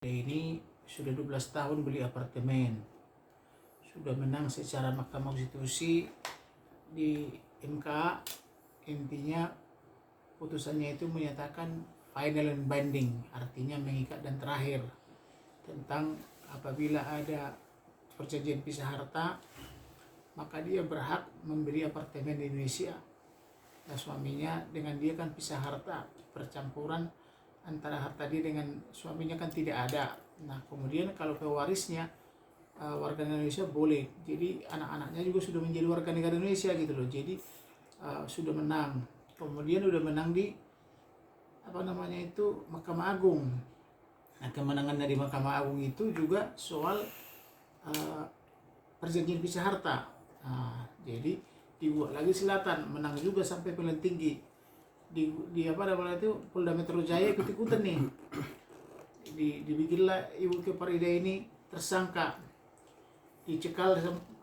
Ini sudah 12 tahun beli apartemen, sudah menang secara Mahkamah Konstitusi di MK. Intinya putusannya itu menyatakan final and binding, artinya mengikat dan terakhir, tentang apabila ada perjanjian pisah harta maka dia berhak membeli apartemen di Indonesia. Nah, suaminya dengan dia kan pisah harta, percampuran antara harta dia dengan suaminya kan tidak ada. Nah, kemudian kalau pewarisnya warga Indonesia boleh, jadi anak-anaknya juga sudah menjadi warga negara Indonesia gitu loh. Jadi sudah menang, kemudian udah menang di Mahkamah Agung. Nah, kemenangan dari Mahkamah Agung itu juga soal perjanjian pisah harta. Jadi dibuat lagi selatan, menang juga sampai pengadilan tinggi. Di Polda Metro Jaya ikut-ikutan nih. Dibikinlah Ibu Keparida ini tersangka, dicekal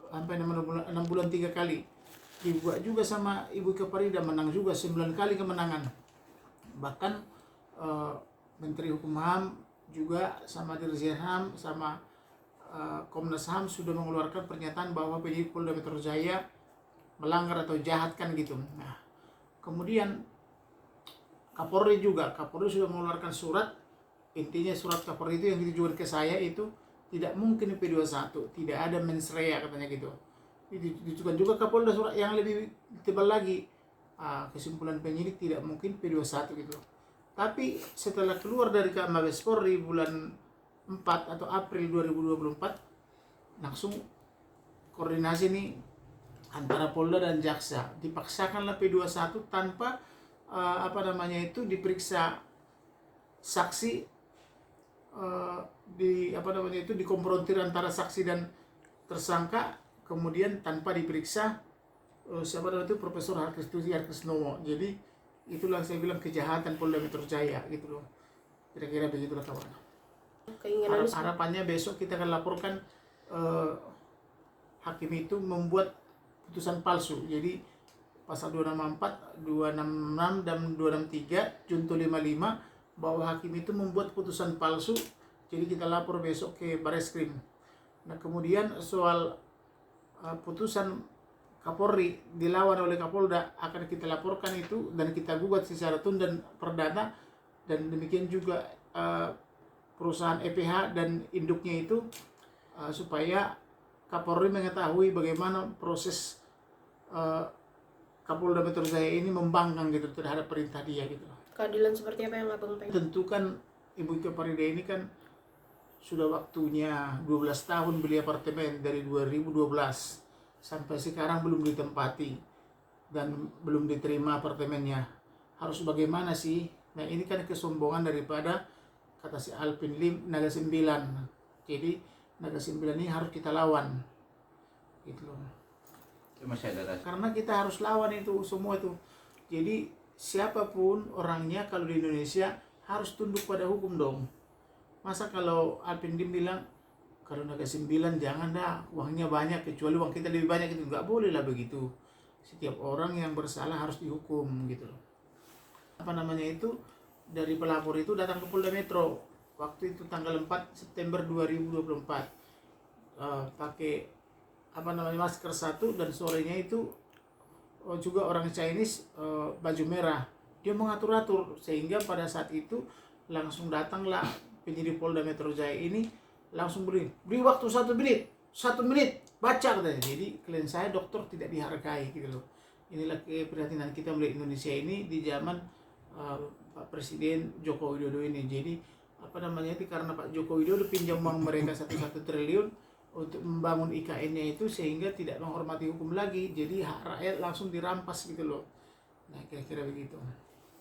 sampai 6 bulan 3 kali. Dibuat juga sama Ibu Keparida, menang juga 9 kali kemenangan. Bahkan Menteri Hukum HAM juga sama Dirjen HAM sama Komnas HAM sudah mengeluarkan pernyataan bahwa penyidik Polda Metro Jaya melanggar atau jahat kan gitu. Nah, kemudian Kapolri sudah mengeluarkan surat. Intinya surat Kapolri itu yang ditujukan ke saya itu tidak mungkin P21, tidak ada mens rea katanya gitu. Ditujukan juga Kapolda surat yang lebih tebal lagi. Kesimpulan penyidik tidak mungkin P21 gitu. Tapi setelah keluar dari Mabes Polri bulan 4 atau April 2024, langsung koordinasi nih antara Polda dan Jaksa, dipaksakanlah P21 tanpa diperiksa saksi, dikonfrontir antara saksi dan tersangka, kemudian tanpa diperiksa Profesor Harkesnomo. Jadi itulah saya bilang kejahatan Polda Metro Jaya gitu loh. Kira-kira begitulah kawan. Harapannya besok kita akan laporkan hakim itu membuat putusan palsu. Jadi pasal 264, 266 dan 263 junto 55 bahwa hakim itu membuat putusan palsu. Jadi kita lapor besok ke Bareskrim. Nah, kemudian soal putusan Kapolri dilawan oleh Kapolda akan kita laporkan itu dan kita gugat secara tun dan perdata, dan demikian juga perusahaan EPH dan induknya itu supaya Kapolri mengetahui bagaimana proses Kapolda Metro Jaya ini membangkang gitu terhadap perintah dia gitu. Keadilan seperti apa yang Abang pengen? Tentu kan Ibu Keparida ini kan sudah waktunya 12 tahun beli apartemen dari 2012 sampai sekarang belum ditempati dan belum diterima apartemennya. Harus bagaimana sih? Nah, ini kan kesombongan daripada kata si Alvin Lim Naga 9. Jadi Naga 9 ini harus kita lawan gitu loh. Karena kita harus lawan itu semua itu. Jadi siapapun orangnya kalau di Indonesia harus tunduk pada hukum dong. Masa kalau Alvin Lim bilang kalau Naga 9 jangan dah, uangnya banyak kecuali uang kita lebih banyak, itu nggak boleh lah begitu. Setiap orang yang bersalah harus dihukum gitu loh. Dari pelapor itu datang ke Polda Metro waktu itu tanggal 4 September 2024, pakai masker satu, dan sorenya itu juga orang Chinese baju merah. Dia mengatur-atur sehingga pada saat itu langsung datanglah penyidik Polda Metro Jaya ini, langsung beri waktu 1 menit baca katanya. Jadi klien saya dokter tidak dihargai gitu loh. Inilah keprihatinan kita melihat Indonesia ini di zaman Pak Presiden Joko Widodo ini. Jadi karena Pak Joko Widodo pinjam uang mereka 1 triliun untuk membangun IKN-nya itu, sehingga tidak menghormati hukum lagi. Jadi hak rakyat langsung dirampas gitu loh. Nah, kira-kira begitu.